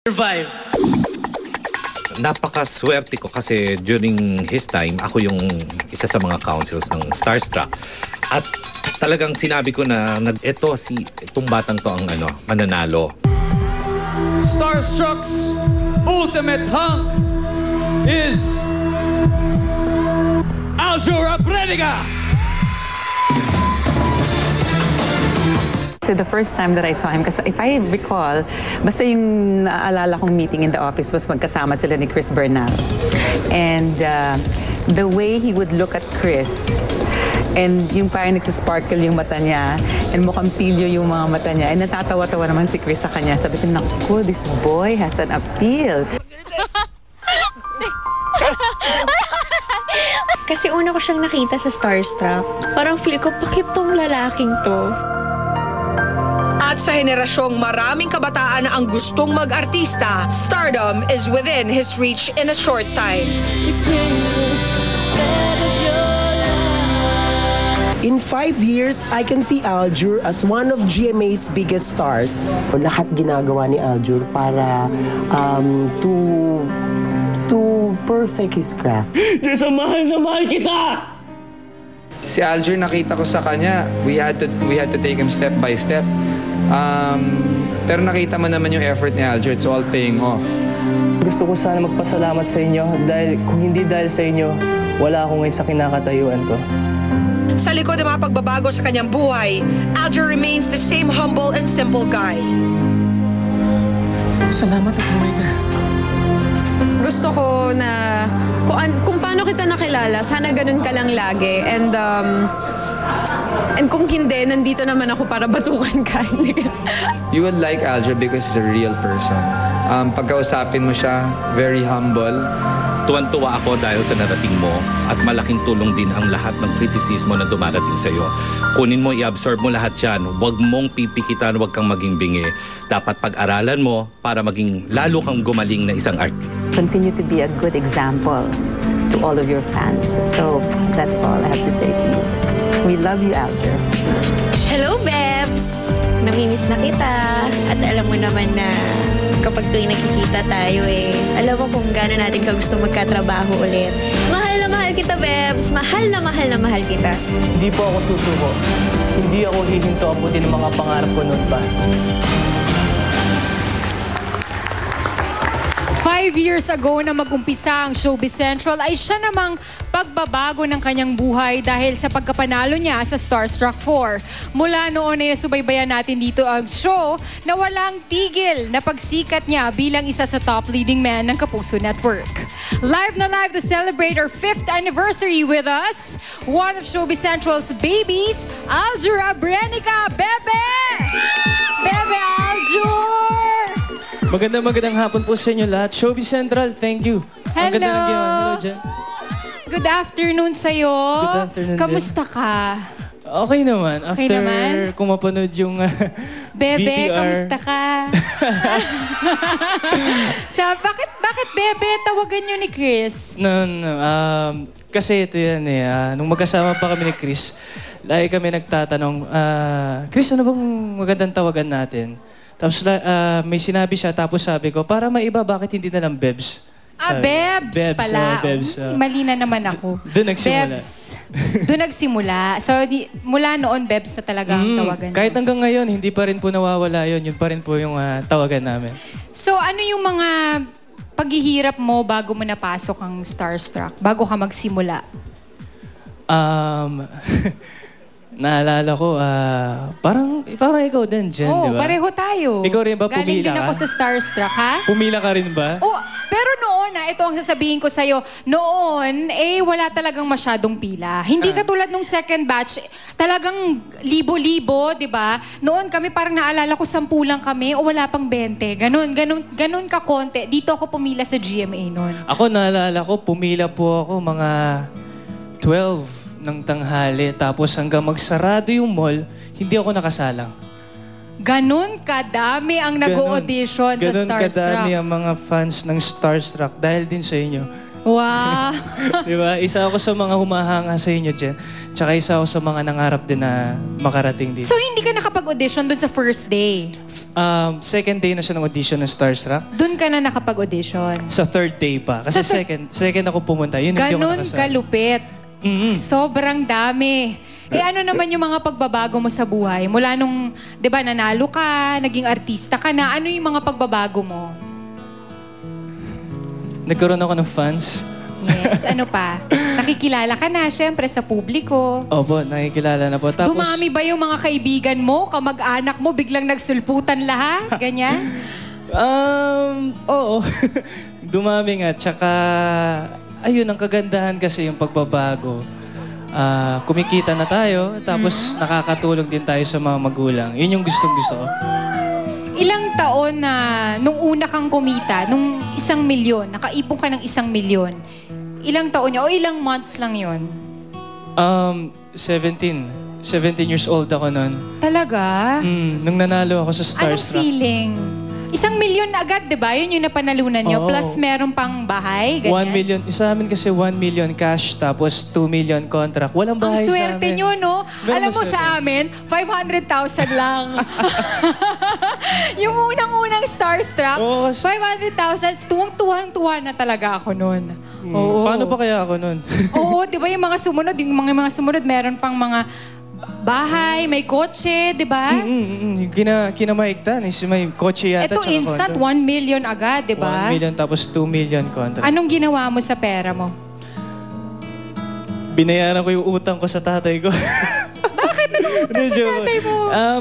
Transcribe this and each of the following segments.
Survive. Napakaswerte ko kasi during his time, ako yung isa sa mga councils ng Starstruck. At talagang sinabi ko na itong batang to ang mananalo. Starstruck's ultimate hunk is Aljur Abreniga. So the first time that I saw him, kasi if I recall, basta yung naalala kong meeting in the office was magkasama sila ni Chris Bernal. And the way he would look at Chris, and yung parang nagsisparkle yung mata niya, and mukhang pilyo yung mga mata niya, and natatawa-tawa naman si Chris sa kanya. Sabi ko, naku, this boy has an appeal. Kasi una ko siyang nakita sa Starstruck. Parang feel ko, bakit tong lalaking to? At sa henerasyong maraming kabataan na ang gustong mag-artista, stardom is within his reach in a short time. In 5 years, I can see Aljur as one of GMA's biggest stars. Lahat ginagawa ni Aljur para to perfect his craft. Diyos, mahal na mahal kita! Si Aljur, nakita ko sa kanya, we had to take him step by step. Pero nakita mo naman yung effort ni Aljur, it's all paying off. Gusto ko sana magpasalamat sa inyo dahil kung hindi dahil sa inyo, wala ako ngayon sa kinakatayuan ko. Sa likod ng mga pagbabago sa kanyang buhay, Aljur remains the same humble and simple guy. Salamat at buhay ka. Gusto ko na kung paano kita nakilala, sana ganun ka lang lagi. And kung hindi, nandito naman ako para batukan ka. You will like Aljur because he's a real person. Pagkausapin mo siya, very humble. Tuwan-tuwa ako dahil sa narating mo at malaking tulong din ang lahat ng kritisismo na dumarating sa iyo. Kunin mo, i-absorb mo lahat yan. Huwag mong pipikitan, huwag kang maging bingi. Dapat pag-aralan mo para maging lalo kang gumaling na isang artist. Continue to be a good example to all of your fans. So that's all I have to say to you. We love you, Aljur. Hello, Bebs! Namimiss na kita. At alam mo naman na kapag tuwing nakikita tayo alam mo kung gano'n natin ka gusto magkatrabaho ulit. Mahal na mahal kita, Bebs. Mahal na mahal na mahal kita. Hindi po ako susuko. Hindi ako hihinto abutin ng mga pangarap ko noon pa. 5 years ago na mag-umpisa ang Showbiz Central ay siya namang pagbabago ng kanyang buhay dahil sa pagkapanalo niya sa Starstruck 4. Mula noon ay subaybayan natin dito ang show na walang tigil na pagsikat niya bilang isa sa top leading man ng Kapuso Network. Live na live to celebrate our 5th anniversary with us, one of Showbiz Central's babies, Aljur Abreniga. Bebe! Bebe Aljur! Magandang hapon po sa inyo lahat. Showbiz Central, thank you. Hello! Ang ganda ng ginawa. Hello, Jen. Good afternoon sa'yo. Good afternoon Kamusta ka? Okay naman. Okay After naman? kung mapanood yung Bebe, VTR. kamusta ka? Bakit Bebe? Tawagan niyo ni Chris. No. Kasi ito yan nung magkasama pa kami ni Chris, lagi kami nagtatanong, Chris, ano bang magandang tawagan natin? Tapos may sinabi siya, tapos sabi ko, para maiba, bakit hindi na lang Bebs? Bebs pala. Bebs. Mali na naman ako. Doon nagsimula. Bebs. Doon nagsimula. So, mula noon, Bebs na talaga ang tawagan kahit niyo. hanggang ngayon, hindi pa rin po nawawala yun. Yun pa rin po yung tawagan namin. So, ano yung mga paghihirap mo bago mo napasok ang Starstruck? Bago ka magsimula? Naalala ko, parang ikaw din, Jen, di ba? Pareho tayo. Ikaw rin ba, Galing pumila din ka? ako sa Starstruck, ha? Pumila ka rin ba? Pero noon, ito ang sasabihin ko sa'yo, noon, wala talagang masyadong pila. Hindi katulad nung second batch, talagang libo-libo, di ba? Noon kami, parang naalala ko, 10 lang kami o wala pang 20. Ganon ka konti. Dito ako pumila sa GMA noon. Ako, naalala ko, pumila po ako mga 12 ng tanghali. Tapos hanggang magsarado yung mall, hindi ako nakasalang. Ganon kadami ang nag-audition sa Ganon Starstruck. kadami ang mga fans ng Starstruck dahil din sa inyo. Wow! Di ba? Isa ako sa mga humahanga sa inyo, Jen. Tsaka isa ako sa mga nangarap din na makarating dito. So, hindi ka nakapag-audition dun sa first day? Second day na siya ng audition ng Starstruck. Dun ka na nakapag-audition? Sa third day pa. Kasi Sa second ako pumunta. Yun, hindi ako Ganon nakasama. kalupit. Sobrang dami. Ano naman yung mga pagbabago mo sa buhay? Mula nung, di ba, nanalo ka, naging artista ka na, ano yung mga pagbabago mo? Nagkaroon ako ng fans. Yes, ano pa? Nakikilala ka na, syempre, sa publiko. Opo, nakikilala na po. Tapos, Dumami ba yung mga kaibigan mo, kamag-anak mo, biglang nagsulputan lahat? Ganyan? Oo. Dumami nga. Tsaka, ayun, ang kagandahan kasi yung pagbabago. Kumikita na tayo, tapos nakakatulong din tayo sa mga magulang. Yun yung gustong-gusto ko. Ilang taon na nung una kang kumita, nung 1 milyon, nakaipon ka ng 1 milyon, ilang taon niya o ilang months lang yon? 17 years old ako noon. Talaga? Nung nanalo ako sa Anong Starstruck. feeling? 1 milyon na agad, di ba? Yun yung napanalunan nyo. Oo. Plus meron pang bahay, 1 ganyan. million. Sa amin kasi 1 million cash, tapos 2 million contract. Walang Ang bahay sa swerte amin. nyo, no? Alam mo maswerte. sa amin, 500,000 lang. Yung unang-unang Starstruck, Oo, kasi- 500,000, tuwang-tuwang-tuwa na talaga ako nun. Oo. Paano pa kaya ako noon? Oo, di ba yung mga sumunod, meron pang mga bahay, may kotse, di ba? Yung kinamaigtan is may kotse yata. Ito tsaka instant, condo. 1 million agad, di ba? 1 million tapos 2 million contract. Anong ginawa mo sa pera mo? Binayaran ko yung utang ko sa tatay ko. Bakit? Anong utang sa tatay mo?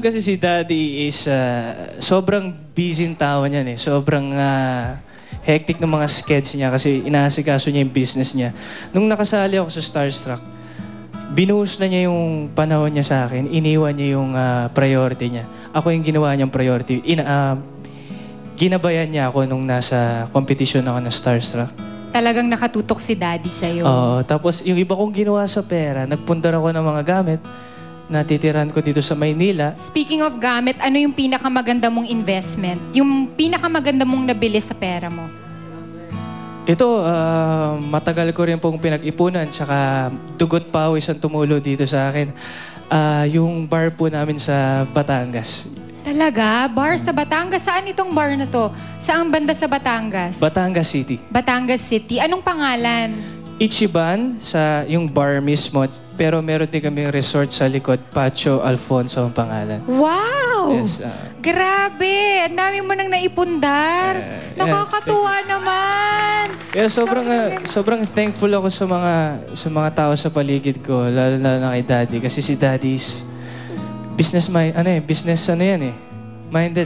Kasi si daddy is sobrang busy ng tao niyan eh. Sobrang hectic ng mga skeds niya kasi inaasikaso niya yung business niya. Nung nakasali ako sa Starstruck, binuhos na niya yung panahon niya sa akin. Iniwan niya yung priority niya. Ako yung ginawa niyang priority. Ginabayan niya ako nung nasa competition ako ng Starstruck. Talagang nakatutok si daddy sa'yo. Oo. Tapos yung iba kong ginawa sa pera, nagpundar ako ng mga gamit na titiran ko dito sa Maynila. Speaking of gamit, ano yung pinakamaganda mong investment? Yung pinakamaganda mong nabili sa pera mo? Ito, matagal ko rin pong pinag-ipunan, tsaka dugot pawis ang tumulo dito sa akin. Yung bar po namin sa Batangas. Talaga? Bar sa Batangas? Saan itong bar na to? Saan banda sa Batangas? Batangas City. Batangas City. Anong pangalan? Ichiban, sa yung bar mismo. Pero meron din kami resort sa likod, Pacho Alfonso ang pangalan. Wow! Yes, Grabe! Ang dami mo nang naipundar. Nakakatuwa naman. Kaya sobrang thankful ako sa mga tao sa paligid ko, lalo na kay Daddy kasi si Daddy is business minded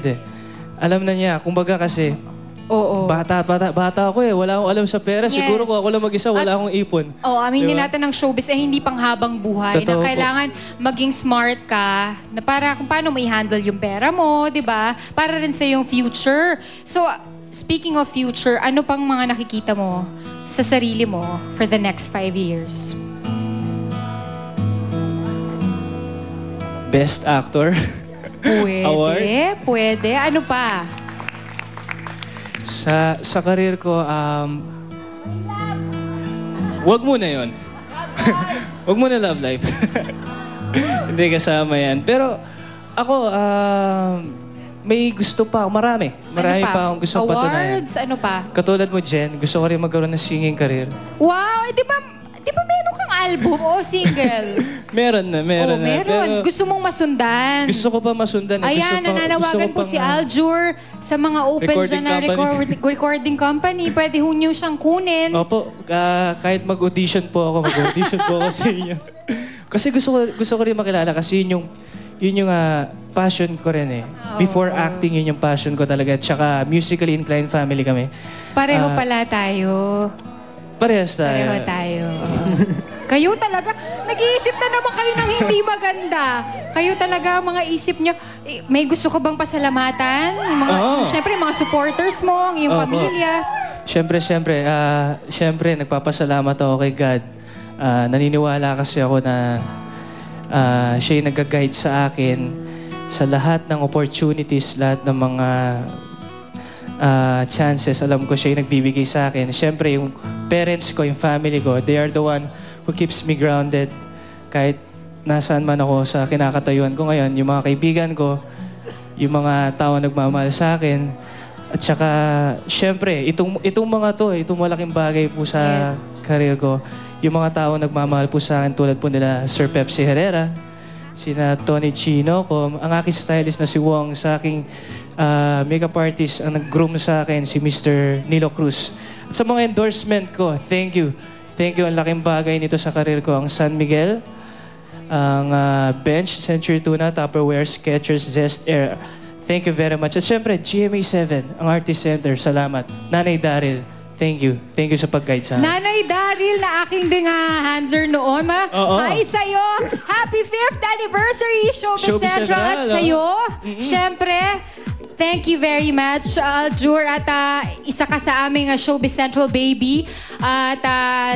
eh. Alam na niya, kumbaga kasi Oo. bata ako eh, wala akong alam sa pera. Yes. Siguro kung ako lang mag-isa, wala akong ipon. Aminin Diba? natin ng showbiz hindi pang habang buhay. Totoo Na po. kailangan maging smart ka na para kung paano mo i-handle yung pera mo, di ba? Para rin sa yung future. So, speaking of future, ano pang mga nakikita mo sa sarili mo for the next 5 years? Best actor. Pwede. Ano pa? Sa career ko, wag muna yon. Wag muna love life. Hindi kasama yan. Pero ako, may gusto pa ako. Marami pa akong gusto patunayan. Awards? Ano pa? Katulad mo, Jen, gusto ko rin magkaroon ng singing career. Wow! Di ba meron kang album o single? Meron na. Meron. Pero Gusto mong masundan? gusto ko pa masundan. Ayan, nananawagan po si Aljur sa mga open Recording dyan na company. recording company. Pwede ho niyo siyang kunin. Opo, kahit mag-audition po ako sa inyo. Kasi gusto ko rin makilala kasi yun yung passion ko rin eh. Before acting, yun yung passion ko talaga. Tsaka musically inclined family kami. Pareho pala tayo. Parehas tayo. Pareho tayo. Kayo talaga, nag-iisip na naman kayo ng hindi maganda. Kayo talaga, mga isip nyo, may gusto ko bang pasalamatan? Siyempre, mga supporters mo, ang iyong pamilya. Siyempre, nagpapasalamat ako kay God. Naniniwala kasi ako na siya yung nag-guide sa akin sa lahat ng opportunities, lahat ng mga chances. Alam ko siya yung nagbibigay sa akin. Siyempre, yung parents ko, yung family ko, they are the one who keeps me grounded. Kahit nasaan man ako sa kinakatayuan ko ngayon, yung mga kaibigan ko, yung mga tao nagmamahal sa akin. At saka, siyempre, itong mga to, itong malaking bagay po sa career ko, yung mga tao nagmamahal po sa akin tulad po nila Sir Pepsi Herrera, sina Tony Chino, ang aking stylist na si Wong, sa aking makeup artist, ang nag-groom sa akin, si Mr. Nilo Cruz. At sa mga endorsement ko, thank you. Thank you, ang laking bagay nito sa career ko. Ang San Miguel, ang Bench, Century Tuna, Tupperware, Skechers, Zest Air. Thank you very much. At syempre, GMA7, ang Artist Center. Salamat. Nanay Daryl, thank you. Thank you sa pag-guide sa akin. Nanay Daryl na aking ding handler noon. Oo. Hi sa'yo! Happy 5th anniversary, Showbiz Showbiz Central! At Central, sa'yo, syempre, thank you very much, Aljur. At isa ka sa aming Showbiz Central baby. At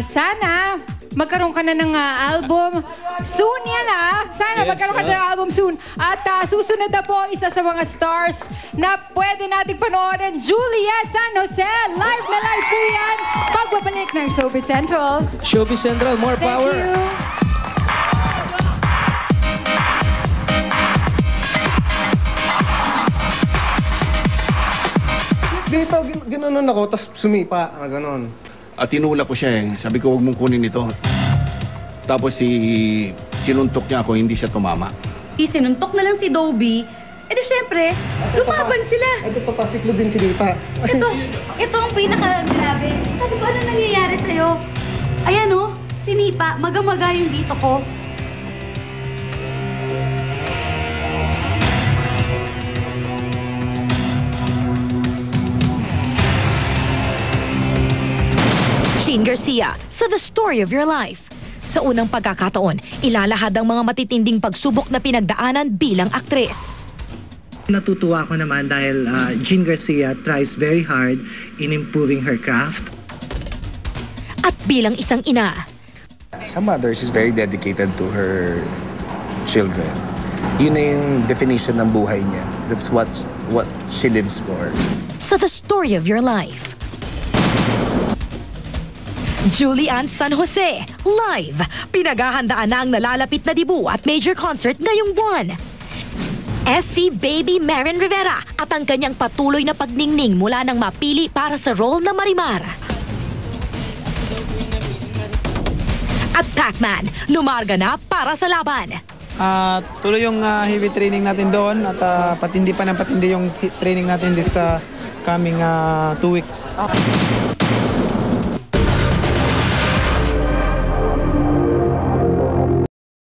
sana magkaroon ka na ng album soon yan Sana Yes, magkaroon ka na ng album soon. At susunod na po isa sa mga stars na pwede nating panoorin, Juliet San Jose. Live na live po yan. Pagbabalik ng Showbiz Central. Showbiz Central, more Thank power! you. Di pa, gano'n ako, tapos sumipa, gano'n. At tinulak ko siya Sabi ko, huwag mong kunin ito. Tapos sinuntok niya ako, hindi siya tumama. Sinuntok na lang si Dobie. E di syempre, lumaban sila. Ito pa, siklo din sinipa. Ito ang pinaka-grabe. Sabi ko, ano nangyayari sa'yo? Ayan sinipa, maga-maga yung dito ko. Jean Garcia sa The Story of Your Life. Sa unang pagkakataon, ilalahad ang mga matitinding pagsubok na pinagdaanan bilang aktres. Natutuwa ako naman dahil Jean Garcia tries very hard in improving her craft. At bilang isang ina. Sa mother, she's very dedicated to her children. Yun na yung definition ng buhay niya. That's what she lives for. Sa The Story of Your Life. Julian San Jose, live! Pinaghahandaan na ang nalalapit na debut at major concert ngayong buwan. SC Baby Marin Rivera at ang kanyang patuloy na pagningning mula nang mapili para sa role na Marimar. At Pacman, lumarga na para sa laban. Tuloy yung heavy training natin doon at patindi pa ng patindi yung training natin this coming 2 weeks.